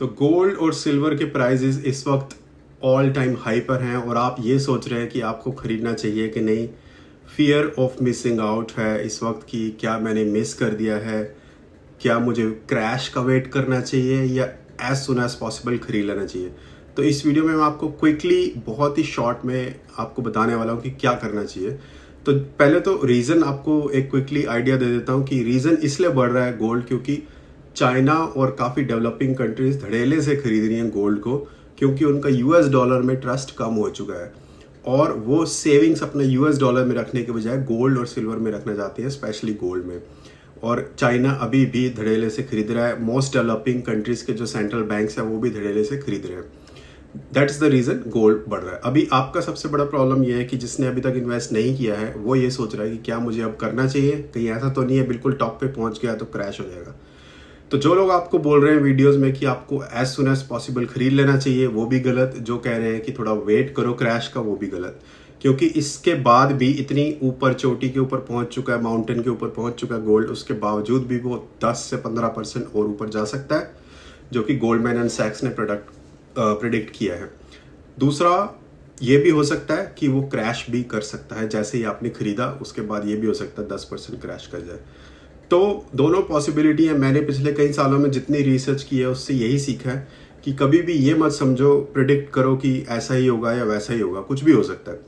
तो गोल्ड और सिल्वर के प्राइजेस इस वक्त ऑल टाइम हाई पर हैं और आप ये सोच रहे हैं कि आपको खरीदना चाहिए कि नहीं। फियर ऑफ मिसिंग आउट है इस वक्त की, क्या मैंने मिस कर दिया है, क्या मुझे क्रैश का वेट करना चाहिए या एज सुन एज पॉसिबल खरीद लेना चाहिए। तो इस वीडियो में मैं आपको क्विकली बहुत ही शॉर्ट में आपको बताने वाला हूँ कि क्या करना चाहिए। तो पहले तो रीज़न आपको एक क्विकली आइडिया दे देता हूँ कि रीज़न इसलिए बढ़ रहा है गोल्ड, क्योंकि चाइना और काफ़ी डेवलपिंग कंट्रीज धड़ेले से खरीद रही हैं गोल्ड को, क्योंकि उनका यूएस डॉलर में ट्रस्ट कम हो चुका है और वो सेविंग्स अपने यूएस डॉलर में रखने के बजाय गोल्ड और सिल्वर में रखना चाहती हैं, स्पेशली गोल्ड में। और चाइना अभी भी धड़ेले से खरीद रहा है। मोस्ट डेवलपिंग कंट्रीज के जो सेंट्रल बैंक्स हैं वो भी धड़ेले से खरीद रहे हैं। That is the reason gold बढ़ रहा है। अभी आपका सबसे बड़ा प्रॉब्लम ये है कि जिसने अभी तक इन्वेस्ट नहीं किया है वो ये सोच रहा है कि क्या मुझे अब करना चाहिए, कहीं ऐसा तो नहीं है बिल्कुल टॉप पे पहुंच गया तो क्रैश हो जाएगा। तो जो लोग आपको बोल रहे हैं वीडियोस में कि आपको एज सुन एज पॉसिबल खरीद लेना चाहिए वो भी गलत, जो कह रहे हैं कि थोड़ा वेट करो क्रैश का वो भी गलत, क्योंकि इसके बाद भी इतनी ऊपर चोटी के ऊपर पहुंच चुका है, माउंटेन के ऊपर पहुंच चुका है गोल्ड, उसके बावजूद भी वो 10 से 15% और ऊपर जा सकता है, जो कि गोल्डमैन एंड सैक्स ने प्रेडिक्ट किया है। दूसरा ये भी हो सकता है कि वो क्रैश भी कर सकता है, जैसे ही आपने खरीदा उसके बाद ये भी हो सकता है 10% क्रैश कर जाए। तो दोनों पॉसिबिलिटी है। मैंने पिछले कई सालों में जितनी रिसर्च की है उससे यही सीखा है कि कभी भी ये मत समझो प्रिडिक्ट करो कि ऐसा ही होगा या वैसा ही होगा, कुछ भी हो सकता है।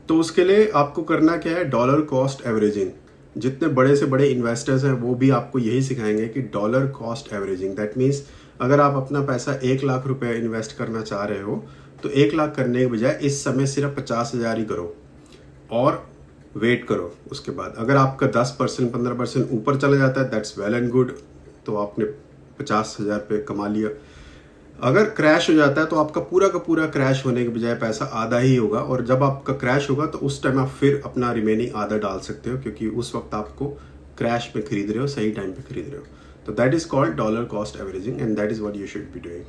तो उसके लिए आपको करना क्या है, डॉलर कॉस्ट एवरेजिंग। जितने बड़े से बड़े इन्वेस्टर्स हैं वो भी आपको यही सिखाएंगे कि dollar cost averaging, that means अगर आप अपना पैसा 1 लाख रुपए इन्वेस्ट करना चाह रहे हो तो 1 लाख करने के बजाय इस समय सिर्फ 50,000 ही करो और वेट करो। उसके बाद अगर आपका 10% 15% ऊपर चला जाता है दैट्स वेल एंड गुड, तो आपने 50,000 पे कमा लिया। अगर क्रैश हो जाता है तो आपका पूरा का पूरा क्रैश होने के बजाय पैसा आधा ही होगा, और जब आपका क्रैश होगा तो उस टाइम आप फिर अपना रिमेनिंग आधा डाल सकते हो, क्योंकि उस वक्त आपको क्रैश में खरीद रहे हो, सही टाइम पे खरीद रहे हो। तो that is called dollar cost averaging and that is what you should be doing.